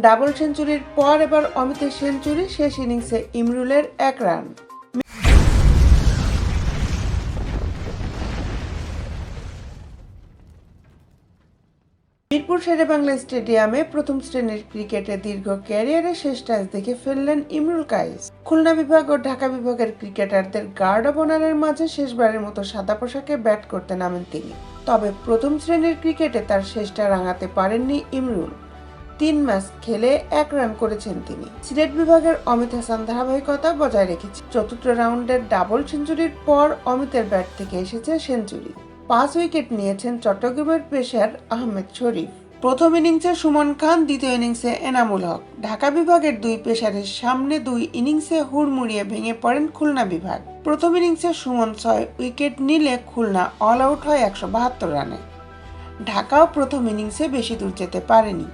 Double সেঞ্চুরির পর এবার অমিতের সেঞ্চুরি, শেষ ইনিংসে ইমরুলের 1 রান। মিরপুর শেরেবাংলা স্টেডিয়ামে প্রথম শ্রেণীর ক্রিকেটে দীর্ঘ ক্যারিয়ারে শেষ টেস্ট দেখে ফেললেন ইমরুল কায়েস। খুলনা বিভাগ ও ঢাকা বিভাগের ক্রিকেটারদের গার্ড অব অনারের মাঝে শেষবারের মতো সাদা পোশাকে ব্যাট করতে নামেন তিনি। তবে প্রথম শ্রেণীর ক্রিকেটে তার শেষটা রাঙাতে পারেননি ইমরুল। 3 ম্যাচ খেলে 1 রান করেছেন তিনি। সিলেট বিভাগের অমিত হাসান ধারাবাহিকতা বজায় রেখেছে। চতুর্থ রাউন্ডের ডাবল সেঞ্চুরির পর অমিতের ব্যাট থেকে এসেছে সেঞ্চুরি। 5 উইকেট নিয়েছেন চট্টগ্রামের পেসার আহমেদ শরীফ। প্রথম ইনিংসে সুমন খান, দ্বিতীয় ইনিংসে এনামুল হক। ঢাকা বিভাগের 2 পেসারের সামনে 2 ইনিংসে হুড়মুড়িয়ে ভেঙে পড়েন খুলনা বিভাগ। প্রথম ইনিংসে সুমন 6 উইকেট নিলে খুলনা অল আউট হয় 172 রানে। ঢাকাও প্রথম ইনিংসে বেশি দূর যেতে পারেনি।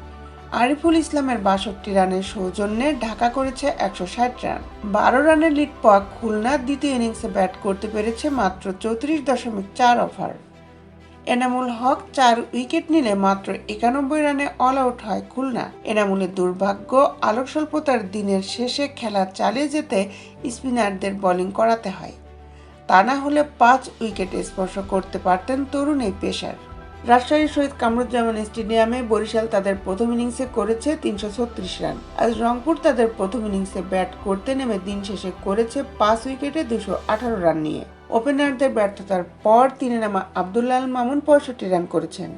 আরিফুল ইসলামের 62 রানের সৌজন্যে ঢাকা করেছে 160 রান। 12 রানের লিড পাওয়া খুলনা দ্বিতীয় ইনিংসে ব্যাট করতে পেরেছে মাত্র 34.4 ওভার। এনামুল হক 4 উইকেট নিলে মাত্র 91 রানে অল আউট হয় খুলনা। এনামুলের দুর্ভাগ্য, আলোক স্বল্পতার দিনের শেষে খেলা চালিয়ে যেতে স্পিনারদের বোলিং করাতে হয়। তা না হলে 5 উইকেটে স্পর্শ করতে পারতেন তরুণ এই পেসার। রাজশাহীর শহীদ কামরুজ্জামান স্টেডিয়ামে বরিশাল তাদের প্রথম ইনিংসে করেছে 336 রান। আজ রংপুর তাদের প্রথম ইনিংসে ব্যাট করতে নেমে দিন শেষে করেছে 5 উইকেটে 218 রান নিয়ে। ওপেনারদের ব্যর্থতার পর তিনে নামা আব্দুল্লাহ আল মামুন 65 রান করেছেন।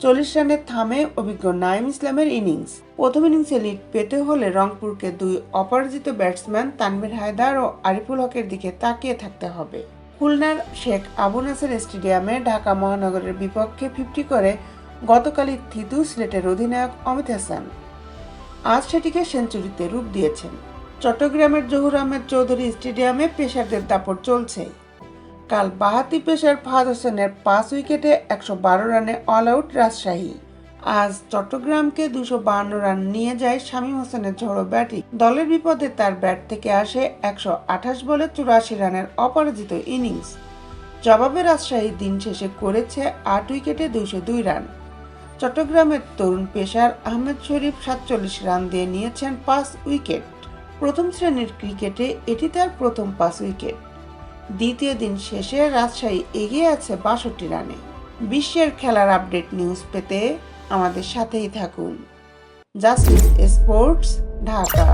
40 রানে থামে অভিজ্ঞ নাঈম ইসলামের ইনিংস। প্রথম ইনিংসে লিড পেতে হলে রংপুরকে 2 অপরাজিত ব্যাটসম্যান তানভীর হায়দার ও আরিফুল হকের দিকে তাকিয়ে থাকতে হবে। খুলনার শেখ আবু নাসের স্টেডিয়ামে ঢাকা মহানগরের বিপক্ষে 50 করে গতকালই থিতু সিলেটের অধিনায়ক অমিত হাসান। আজ সেটিকে সেঞ্চুরিতে রূপ দিয়েছেন। চট্টগ্রামের জহুর আহমেদ চৌধুরী স্টেডিয়ামে পেসারদের দাপট চলছে। কাল বাঁহাতি পেসার ফাহাদ হোসেনের 5 উইকেটে 112 রানে অল আউট রাজশাহী। আজ চট্টগ্রামকে 252 রান নিয়ে যায় শামীম হোসেনের ঝড়ো ব্যাটিং। দলের বিপদে তার ব্যাট থেকে আসে 128 বলে 84 রানের অপরাজিত ইনিংস। জবাবে রাজশাহী দিন শেষে করেছে 8 উইকেটে 202 রান। চট্টগ্রামের তরুণ পেসার আহমেদ শরীফ 47 রান দিয়ে নিয়েছেন 5 উইকেট। প্রথম শ্রেণীর ক্রিকেটে এটি তার প্রথম 5 উইকেট। দ্বিতীয় দিন শেষে রাজশাহী এগিয়ে আছে 62 রানে। বিশ্বের খেলার আপডেট নিউজ পেতে আমাদের সাথেই থাকুন। Justice sports, Dhaka.